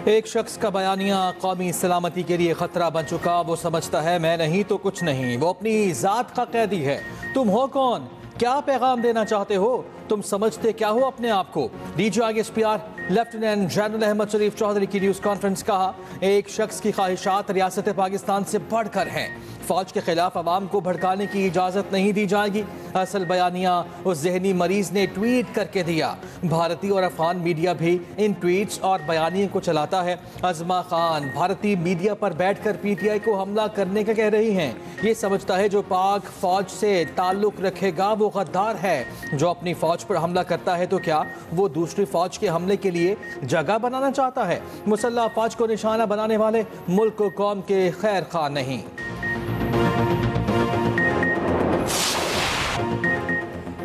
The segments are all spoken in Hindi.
एक शख्स का बयानिया कौमी सलामती के लिए खतरा बन चुका। वो समझता है मैं नहीं तो कुछ नहीं। वो अपनी जात का कैदी है। तुम हो कौन? क्या पैगाम देना चाहते हो? तुम समझते क्या हो अपने आप को? DGISPR लेफ्टिनेंट जनरल अहमद शरीफ चौधरी की न्यूज़ कॉन्फ्रेंस। कहा, एक शख्स की ख्वाहिशात रियासत पाकिस्तान से बढ़कर हैं। फौज के खिलाफ आवाम को भड़काने की इजाज़त नहीं दी जाएगी। असल बयानिया उस जहनी मरीज ने ट्वीट करके दिया। भारतीय और अफगान मीडिया भी इन ट्वीट्स और बयानियों को चलाता है। अजमा खान भारतीय मीडिया पर बैठकर PTI को हमला करने का कह रही हैं। ये समझता है जो पाक फौज से ताल्लुक रखेगा वो गद्दार है। जो अपनी फौज पर हमला करता है तो क्या वो दूसरी फौज के हमले के लिए जगह बनाना चाहता है? मुसल्लह फौज को निशाना बनाने वाले मुल्क को कौम के खैर खा नहीं।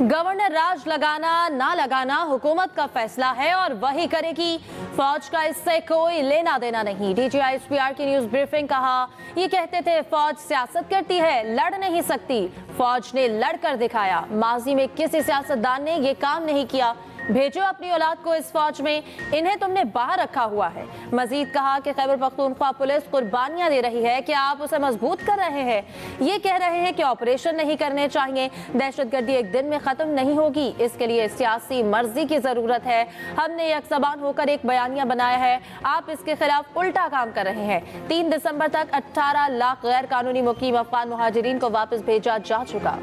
गवर्नर राज लगाना ना लगाना हुकूमत का फैसला है और वही करेगी। फौज का इससे कोई लेना देना नहीं। DGISPR की न्यूज ब्रीफिंग। कहा, ये कहते थे फौज सियासत करती है, लड़ नहीं सकती। फौज ने लड़कर दिखाया। माजी में किसी सियासतदान ने ये काम नहीं किया। भेजो अपनी औलाद को इस फौज में, इन्हें तुमने बाहर रखा हुआ है। मजीद कहा कि खैबर पख्तूनख्वा पुलिस कुर्बानियां दे रही है कि आप उसे मजबूत कर रहे हैं। ये कह रहे हैं कि ऑपरेशन नहीं करने चाहिए। दहशतगर्दी एक दिन में खत्म नहीं होगी, इसके लिए सियासी मर्जी की जरूरत है। हमने यकजबान होकर एक बयानिया बनाया है, आप इसके खिलाफ उल्टा काम कर रहे हैं। 3 दिसंबर तक 18 लाख गैर कानूनी मुकीम अफगान मुहाजिरीन को वापस भेजा जा चुका।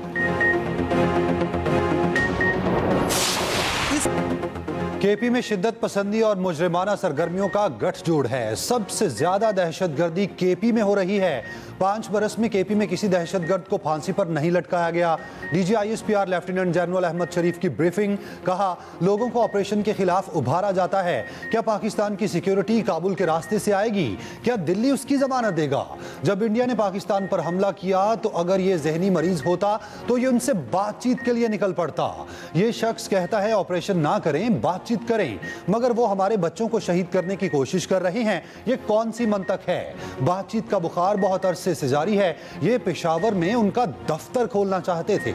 KP में शिद्दत पसंदी और मुजरिमाना सरगर्मियों का गठजोड़ है। सबसे ज्यादा दहशतगर्दी KP में हो रही है। 5 बरस में KP में किसी दहशतगर्द को फांसी पर नहीं लटकाया गया। DGISPR लेफ्टिनेंट जनरल अहमद शरीफ की ब्रीफिंग। कहा, लोगों को ऑपरेशन के खिलाफ उभारा जाता है। क्या पाकिस्तान की सिक्योरिटी काबुल के रास्ते से आएगी? क्या दिल्ली उसकी जमानत देगा? जब इंडिया ने पाकिस्तान पर हमला किया तो अगर ये जहनी मरीज होता तो ये उनसे बातचीत के लिए निकल पड़ता। ये शख्स कहता है ऑपरेशन ना करें, बातचीत करें, मगर वो हमारे बच्चों को शहीद करने की कोशिश कर रहे हैं। ये कौन सी मंतक है? बातचीत का बुखार बहुत अरसे से जारी है। ये पेशावर में उनका दफ्तर खोलना चाहते थे।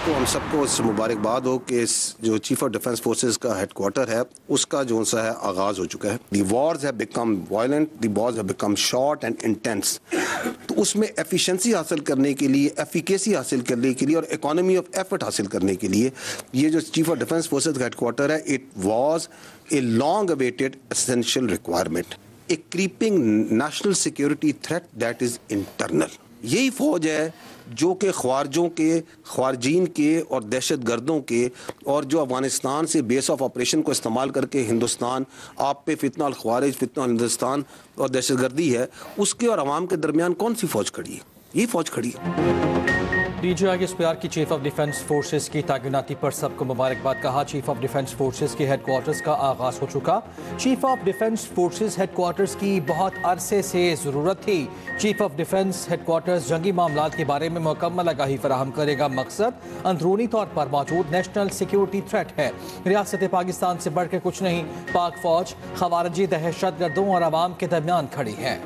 हम सबको इस मुबारकबाद हो कि इस जो चीफ ऑफ डिफेंस फोर्सेस का हेडक्वार्टर है उसका जो सा है आगाज हो चुका है। The wars have become violent, the wars have become short and intense. तो उसमें एफिशिएंसी हासिल करने के लिए, एफिकेसी हासिल करने के लिए और इकोनॉमी ऑफ एफर्ट हासिल करने के लिए ये जो चीफ ऑफ डिफेंस फोर्सेस का हेडक्वार्टर है, it was a long awaited essential requirement, A creeping national security threat that is internal. यही फौज है जो कि ख्वारजों के, ख्वारजीन के और दहशत गर्दों के और जो अफगानिस्तान से बेस ऑफ ऑपरेशन को इस्तेमाल करके हिंदुस्तान आप पे फितना अल ख्वारिज, फितना अल हिंदुस्तान और दहशत गर्दी है, उसके और अवाम के दरमियान कौन सी फौज खड़ी है? ये फौज खड़ी है। DGISPR की चीफ ऑफ डिफेंस फोर्सेस की तैनाती पर सबको मुबारकबाद। कहा, चीफ ऑफ डिफेंस फोर्सेस के हेडक्वार्टर्स का आगाज हो चुका। Chief of defence forces headquarters की बहुत अरसे से ज़रूरत थी। चीफ ऑफ डिफेंस हेडक्वार्टर्स जंगी मामलात के बारे में मुकम्मल आगाही फराहम करेगा। मकसद अंदरूनी तौर पर मौजूद नेशनल सिक्योरिटी थ्रेट है। रियासत पाकिस्तान से बढ़ के कुछ नहीं। पाक फौज खवारजी दहशत गर्दों और आवाम के दरमियान खड़ी है।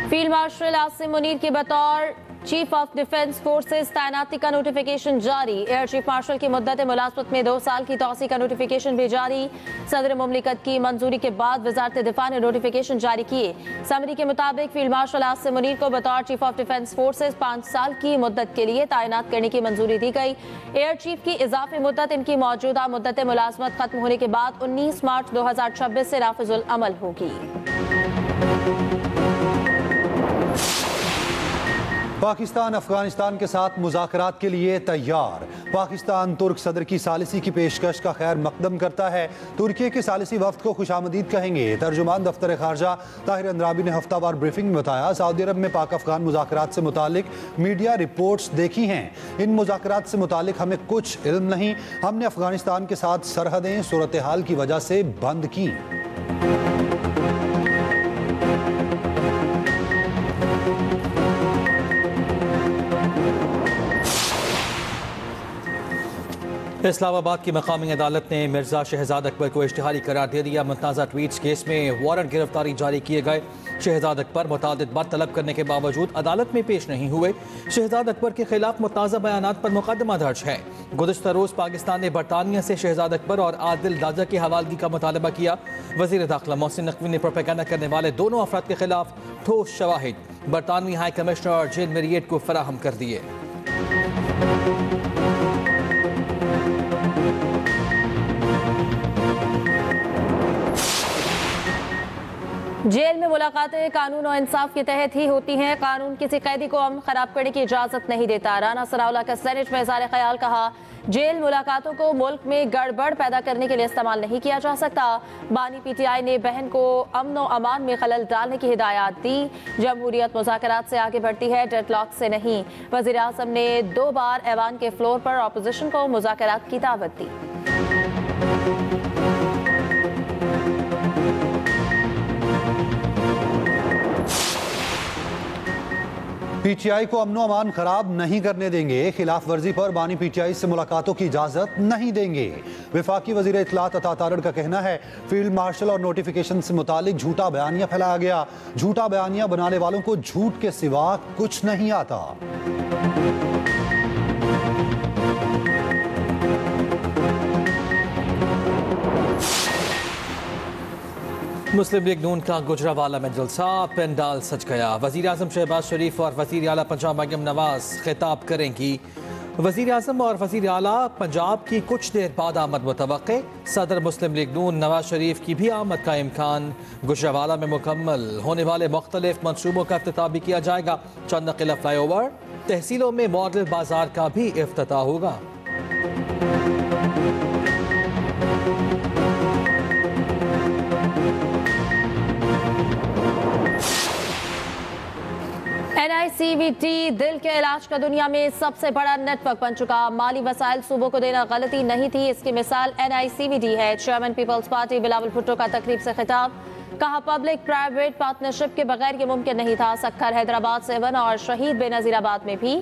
फील्ड मार्शल आसिम मुनीर के बतौर चीफ ऑफ डिफेंस फोर्सेस तैनाती का नोटिफिकेशन जारी। एयर चीफ मार्शल की मुद्दत मुलाजमत में 2 साल की तौसी का नोटिफिकेशन भी जारी। सदर मुमलिकत की मंजूरी के बाद वजारत दिफा ने नोटिफिकेशन जारी किए। समरी के मुताबिक फील्ड मार्शल आसिम मुनीर को बतौर चीफ ऑफ डिफेंस फोर्सेस 5 साल की मुद्दत के लिए तैनात करने की मंजूरी दी गई। एयर चीफ की इजाफी मुद्दत इनकी मौजूदा मुद्दत मुलाजमत खत्म होने के बाद 19 मार्च 2026 से नाफिजुल अमल होगी। पाकिस्तान अफगानिस्तान के साथ मुज़ाकरात के लिए तैयार। पाकिस्तान तुर्क सदर की सालिसी की पेशकश का खैर मकदम करता है। तुर्की के सालिसी वफ्द को खुशामदीद कहेंगे। तर्जुमान दफ्तर खारजा ताहिर अंद्राबी ने हफ्तावार ब्रीफिंग में बताया, सऊदी अरब में पाक अफगान मुज़ाकरात से मुतालिक मीडिया रिपोर्ट्स देखी हैं। इन मुज़ाकरात से मुतालिक हमें कुछ इल्म नहीं। हमने अफगानिस्तान के साथ सरहदें सूरत हाल की वजह से बंद की। इस्लामाबाद की मकामी अदालत ने मिर्जा शहजाद अकबर को इश्तिहारी करार दे दिया। मुतनाज़ा ट्वीट्स केस में वारंट गिरफ्तारी जारी किए गए। शहजाद अकबर मुतादिद बार तलब करने के बावजूद अदालत में पेश नहीं हुए। शहजाद अकबर के खिलाफ मुतनाज़ा बयानात पर मुकदमा दर्ज है। गुज़श्ता रोज़ पाकिस्तान ने बरतानिया से शहजाद अकबर और आदिल दाजा की हवालगी का मुतालबा किया। वज़ीर दाखिला मोहसिन नकवी ने प्रोपेगेंडा करने वाले दोनों अफराद के खिलाफ ठोस शवाहिद बरतानवी हाई कमिश्नर और जेल मेरिएट को फराहम कर दिए। जेल में मुलाकातें कानून और इंसाफ के तहत ही होती हैं। कानून किसी कैदी को अमन खराब करने की इजाजत नहीं देता। राना सनाउल्लाह का सेनेट में इज़हार ख्याल। कहा, जेल मुलाकातों को मुल्क में गड़बड़ पैदा करने के लिए इस्तेमाल नहीं किया जा सकता। बानी PTI ने बहन को अमन और अमान में खलल डालने की हिदायत दी। जमहूरियत मुज़ाकरात से आगे बढ़ती है, डेडलॉक से नहीं। वज़ीर आज़म ने 2 बार ऐवान के फ्लोर पर अपोजिशन को मुज़ाकरात की दावत दी। PTI को अमनो अमान खराब नहीं करने देंगे। खिलाफ वर्जी पर बानी PTI से मुलाकातों की इजाजत नहीं देंगे। विफाकी वजीर इत्तलात अता तारड़ का कहना है, फील्ड मार्शल और नोटिफिकेशन से मुतालिक झूठा बयानिया फैलाया गया। झूठा बयानिया बनाने वालों को झूठ के सिवा कुछ नहीं आता। मुस्लिम लीग नून का गुजरावाला में जलसा, पेंडाल सज गया। वज़ीर आज़म शहबाज शरीफ और वज़ीर आला पंजाब मरियम नवाज खिताब करेंगी। वज़ीर आज़म और वज़ीर आला पंजाब की कुछ देर बाद आमद मुतवक्के। सदर मुस्लिम लीग नून नवाज शरीफ की भी आमद का इम्कान। गुजरावाला में मुकम्मल होने वाले मुख्तलिफ मनसूबों का इफ्तिताह भी किया जाएगा। चंद नक़िला फ्लाईओवर, तहसीलों में मॉडल बाजार का भी इफ्तिताह होगा। NICVT दिल के इलाज का दुनिया में सबसे बड़ा नेटवर्क बन चुका। माली वसाइल सूबों को देना गलती नहीं थी, इसकी मिसाल NICVT है। Chairman People's Party Bilawal Bhutto का तकरीब से खिताब। कहा, पब्लिक प्राइवेट पार्टनरशिप के बगैर ये मुमकिन नहीं था। सक्खर, हैदराबाद, सेवन और शहीद बेनजीराबाद में भी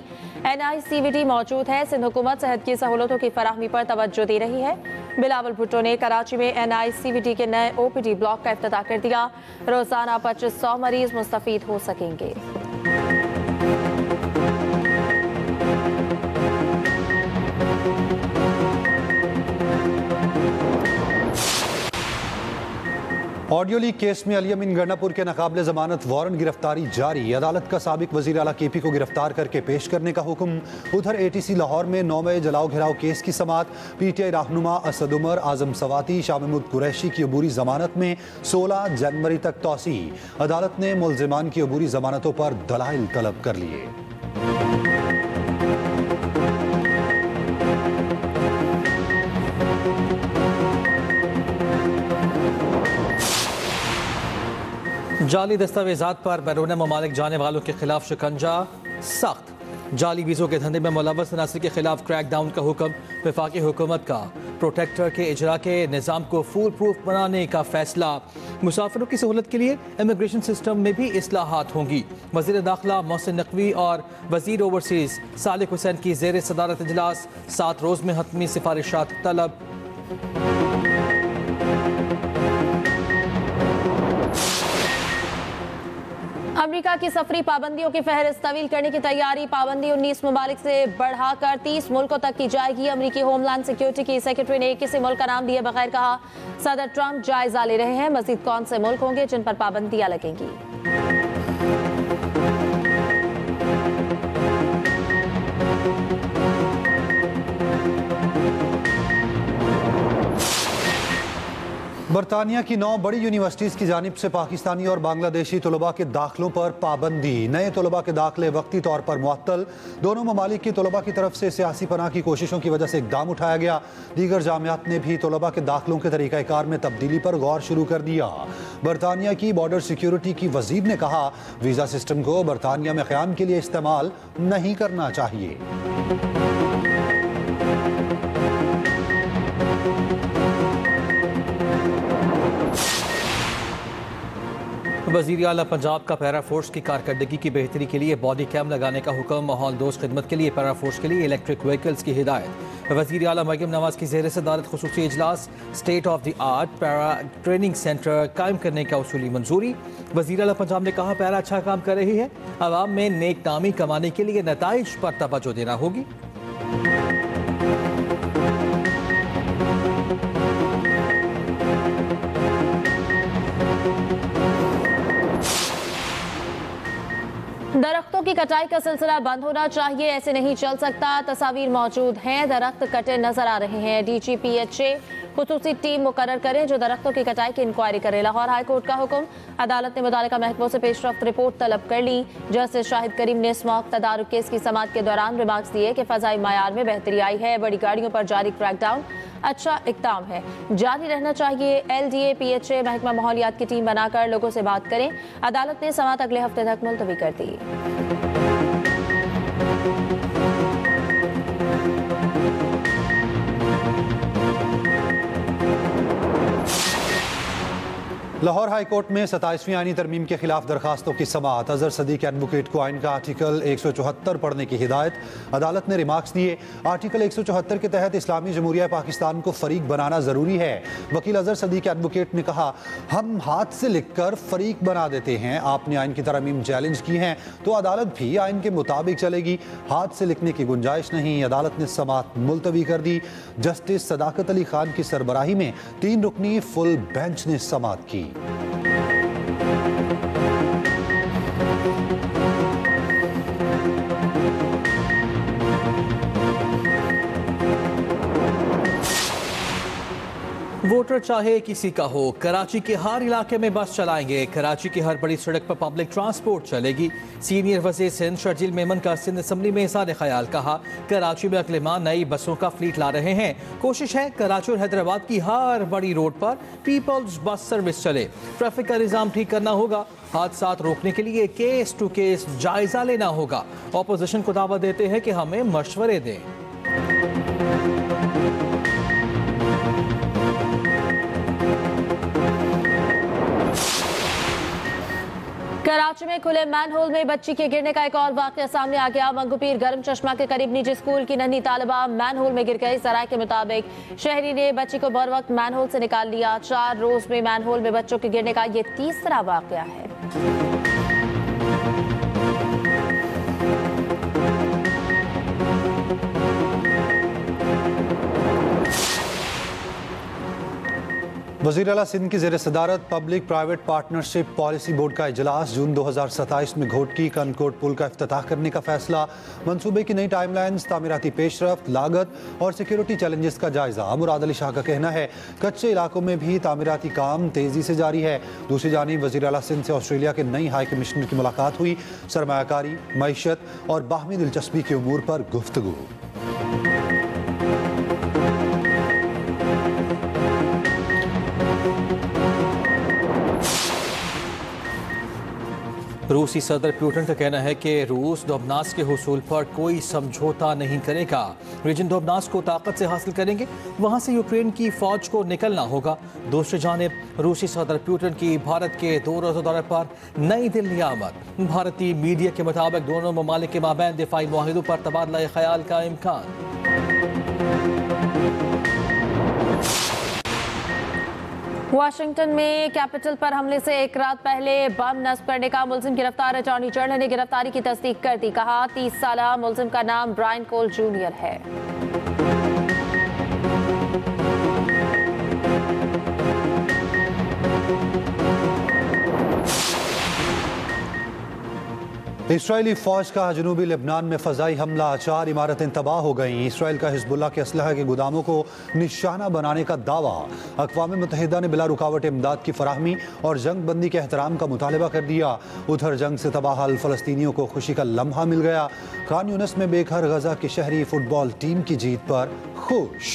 NICVT मौजूद है। सिंध हुकूमत सेहत की सहूलतों की फराहमी पर तवज्जो दे रही है। बिलावल भुट्टो ने कराची में NICVT के नए OPD ब्लॉक का इफ्तिताह कर दिया। रोजाना 2500 मरीज मुस्तफीद हो सकेंगे। ऑडियो लीक केस में अली अमीन गंडापुर के नाकाबिले जमानत वारंट गिरफ्तारी जारी। अदालत का साबिक वजीर आला KP को गिरफ्तार करके पेश करने का हुक्म। उधर ATC लाहौर में 9वें जलाओ घिराव केस की समात। PTI रहनुमा असद उमर, आजम सवाती, शाह महमूद कुरैशी की अबूरी जमानत में 16 जनवरी तक तौसी। अदालत ने मुलजिमान की अबूरी जमानतों पर दलाइल तलब कर लिए। जाली दस्तावेजात पर बैरून ममालिक जाने वालों के खिलाफ शिकंजा सख्त। जाली वीज़ों के धंधे में मुलव्वस अनासर के खिलाफ क्रैक डाउन का हुक्म। वफाकी हुकूमत का प्रोटेक्टर के इजरा के निज़ाम को फूल प्रूफ बनाने का फैसला। मुसाफिरों की सहूलत के लिए इमिग्रेशन सिस्टम में भी इस्लाहात होंगी। वज़ीर दाखिला मोहसिन नकवी और वज़ीर ओवरसीज़ सालिक हुसैन की ज़ेर सदारत इजलास। 7 रोज़ में हतमी सिफारिशात तलब। अमेरिका की सफरी पाबंदियों की फहरिस्त तवील करने की तैयारी। पाबंदी 19 ममालिक से बढ़ाकर 30 मुल्कों तक की जाएगी। अमेरिकी होमलैंड सिक्योरिटी की सेक्रेटरी ने किसी मुल्क का नाम दिए बगैर कहा, सदर ट्रंप जायजा ले रहे हैं मजीद कौन से मुल्क होंगे जिन पर पाबंदियां लगेंगी। बरतानिया की 9 बड़ी यूनिवर्सिटीज़ की जानिब से पाकिस्तानी और बांग्लादेशी तलबा के दाखिलों पर पाबंदी। नए तलबा के दाखिले वक्ती तौर पर मुअत्तल। दोनों ममालिक की तलबा की तरफ से सियासी पनाह की कोशिशों की वजह से इकदाम उठाया गया। दीगर जामियात ने भी तलबा के दाखिलों के तरीक़ाकार में तब्दीली पर गौर शुरू कर दिया। बरतानिया की बॉर्डर सिक्योरिटी की वजीर ने कहा, वीज़ा सिस्टम को बरतानिया में क़याम के लिए इस्तेमाल नहीं करना चाहिए। वज़ीर आला पंजाब का पैरा फोर्स की कारकर्दगी की बेहतरी के लिए बॉडी कैम लगाने का हुक्म। माहौल दोस्त खिदमत के लिए पैरा फोर्स के लिए इलेक्ट्रिक व्हीकल्स की हिदायत। वज़ीर आला मरियम नवाज की ज़ेर सदारत खुसूसी इजलास। State of the art para training centre कायम करने का उसूली मंजूरी। वज़ीर आला पंजाब ने कहा पैरा अच्छा काम कर रही है, आवाम में नेक नामी कमाने के लिए नताइज पर तवज्जो देना होगी। दरख्तों की कटाई का सिलसिला बंद होना चाहिए, ऐसे नहीं चल सकता। तस्वीर मौजूद हैं, दरख्त कटे नजर आ रहे हैं। DGPHA खुसूसी टीम मुकर्रर करें जो दरख्तों की कटाई की इंक्वायरी करे। लाहौर हाई कोर्ट का हुक्म। अदालत ने मुतालिका महकमों से पेशरफ्त रिपोर्ट तलब कर ली। जस्टिस शाहिद करीम ने स्मॉक तदारुक केस की समाअत के दौरान रिमार्क्स दिए कि फजाई मायार में बेहतरी आई है। बड़ी गाड़ियों पर जारी क्रैकडाउन अच्छा इक़दाम है, जारी रहना चाहिए। LDA PHA महकमा माहौलियात की टीम बनाकर लोगों से बात करें। अदालत ने समाअत अगले हफ्ते तक मुलतवी कर दी। लाहौर हाई कोर्ट में 27वीं आईनी तरमीम के खिलाफ दरखास्तों की समाअत। अजहर सदीक एडवोकेट को आइन का आर्टिकल 174 पढ़ने की हिदायत। अदालत ने रिमार्क्स दिए। आर्टिकल 174 के तहत इस्लामी जमहूरिया पाकिस्तान को फरीक बनाना ज़रूरी है। वकील अजहर सदीक एडवोकेट ने कहा, हम हाथ से लिखकर फरीक बना देते हैं। आपने आइन की तरमीम चैलेंज की हैं तो अदालत भी आइन के मुताबिक चलेगी। हाथ से लिखने की गुंजाइश नहीं। अदालत ने समाअत मुलतवी कर दी। जस्टिस सदाकत अली खान की सरबराही में 3 रुकनी फुल बेंच ने समाअत की। वोटर चाहे किसी का हो, कराची के हर इलाके में बस चलाएंगे। कराची की हर बड़ी सड़क पर पब्लिक ट्रांसपोर्ट चलेगी। सीनियर वज़ीर सिंध शर्जील मेमन का सिंध असम्बली में इज़हार ख्याल। कहा, कराची में अगले माह नई बसों का फ्लीट ला रहे हैं। कोशिश है कराची और हैदराबाद की हर बड़ी रोड पर पीपल्स बस सर्विस चले। ट्रैफिक का निज़ाम ठीक करना होगा। हादसात रोकने के लिए केस टू केस जायजा लेना होगा। ऑपोजिशन को दावा देते हैं कि हमें मशवरे दें। कराची में खुले मैनहोल में बच्ची के गिरने का एक और वाकया सामने आ गया। मंगूपीर गरम चश्मा के करीब निजी स्कूल की नन्ही तालिबा मैनहोल में गिर गई। सराय के मुताबिक शहरी ने बच्ची को बर वक्त मैनहोल से निकाल लिया। 4 रोज में मैनहोल में बच्चों के गिरने का ये तीसरा वाकया है। वज़ीर आला सिंध की ज़ेर सदारत public private partnership policy board का इजलास। जून 2027 में घोटकी कनकोट पुल का इफ्तिताह करने का फैसला। मंसूबे की नई टाइमलाइंस, तामीराती पेशरफ्त, लागत और सिक्योरिटी चैलेंजेस का जायजा। मुराद अली शाह का कहना है, कच्चे इलाकों में भी तामीराती काम तेज़ी से जारी है। दूसरी जानिब वज़ीर आला सिंध से ऑस्ट्रेलिया के नई हाई कमिश्नर की मुलाकात हुई। सरमायाकारी, मईशत और बाहमी दिलचस्पी के उमूर पर गुफ्तगू। रूसी सदर पुतिन का कहना है कि रूस दोबनास के हुसूल पर कोई समझौता नहीं करेगा। रीजन दोबनास को ताकत से हासिल करेंगे, वहां से यूक्रेन की फौज को निकलना होगा। दूसरी जानिब रूसी सदर पुतिन की भारत के 2 रोज़ा दौरे पर नई दिल्ली आमद। भारतीय मीडिया के मुताबिक दोनों ममालिक के माबैन दिफाई मुआहिदों पर तबादला ख्याल का इम्कान। वाशिंगटन में कैपिटल पर हमले से एक रात पहले बम नस्ब करने का मुलजिम गिरफ्तार। अटॉर्नी जनरल ने गिरफ्तारी की तस्दीक कर दी। कहा, 30 साला मुलजिम का नाम ब्रायन कोल जूनियर है। इसराइली फौज का जनूबी लेबनान में फजाई हमला। 4 इमारतें तबाह हो गईं। इसराइल का हिजबुल्लाह के असलहा के गुदामों को निशाना बनाने का दावा। अक़वाम मुत्तहिदा ने बिला रुकावट इमदाद की फराहमी और जंग बंदी के एहतराम का मुतालबा कर दिया। उधर जंग से तबाहल फ़लस्तीनियों को खुशी का लम्हा मिल गया। खान यूनिस में बेघर गजा की शहरी फुटबॉल टीम की जीत पर खुश।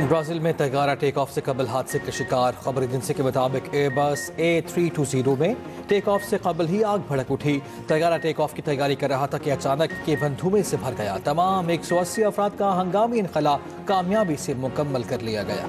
ब्राजील में तैयारा टेक ऑफ से कबल हादसे का शिकार। खबर एजेंसी के मुताबिक एयरबस A320 में टेक ऑफ से कबल ही आग भड़क उठी। तैयारा टेक ऑफ की तैयारी कर रहा था कि अचानक केवल धुएं से भर गया। तमाम 180 अफराद का हंगामी इनखला कामयाबी से मुकम्मल कर लिया गया।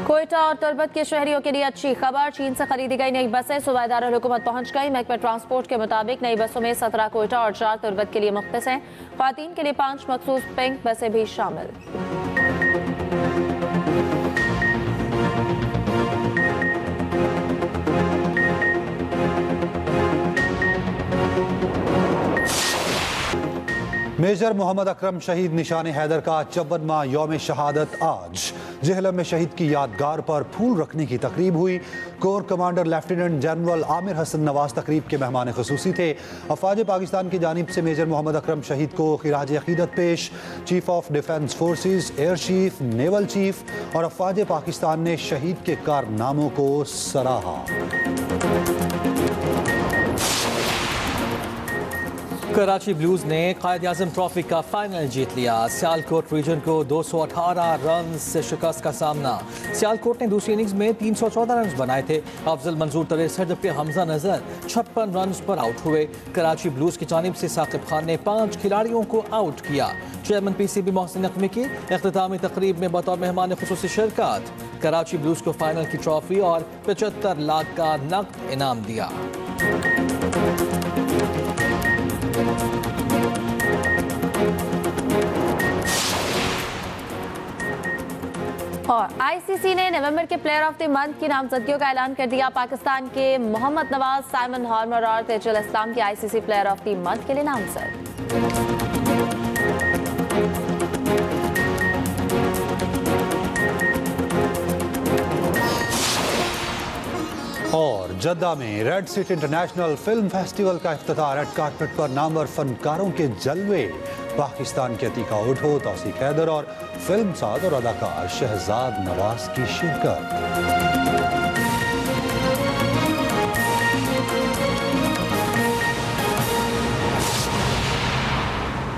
कोयटा और तुर्बत के शहरियों के लिए अच्छी खबर। चीन से खरीदी गई नई बसें सूबाई दारुल-हुकूमत पहुंच गई। महकमा ट्रांसपोर्ट के मुताबिक नई बसों में 17 कोयटा और 4 तुर्बत के लिए मुख्तस हैं। ख्वातीन के लिए 5 मखसूस पिंक बसें भी शामिल। मेजर मोहम्मद अकरम शहीद निशान हैदर का 54वां यौम शहादत आज। जेहलम में शहीद की यादगार पर फूल रखने की तकरीब हुई। Core commander lieutenant general Amir Hasan Nawaz तकरीब के मेहमान खुसूसी थे। अफवाज पाकिस्तान की जानिब से मेजर मोहम्मद अकरम शहीद को खिराज अकीदत पेश। Chief of defence forces, air chief, naval chief और अफवाज पाकिस्तान ने शहीद के कारनामों को सराहा। कराची ब्लूज ने कायद-ए-आज़म ट्रॉफी का फाइनल जीत लिया। सियालकोट रीजन को 218 रन से शिकस्त का सामना। सियालकोट ने दूसरी इनिंग्स में 314 रन बनाए थे। अफजल मंजूर 63 जबकि हमजा नजर 56 रन पर आउट हुए। कराची ब्लूज की जानिब से साकिब खान ने 5 खिलाड़ियों को आउट किया। चेयरमैन PCB मोहसिन नकवी की इख्तितामी तकरीब में बतौर मेहमान खुसूसी शिरकत। कराची ब्लूज को फाइनल की ट्रॉफी और 75 लाख का नकद इनाम दिया। और ICC ने नवंबर के प्लेयर ऑफ द मंथ की नामजदगियों का ऐलान कर दिया। पाकिस्तान के मोहम्मद नवाज, साइमन हार्मर और तेजुल इस्लाम की ICC player of the month के लिए नामजद। और जद्दा में red seat international film festival का इफ्तिताह। रेड कार्पेट पर नामवर फनकारों के जलवे। पाकिस्तान के अतीका उठो, तौसीक हैदर और फिल्म साज और अदाकार शहजाद नवाज की शिरकत।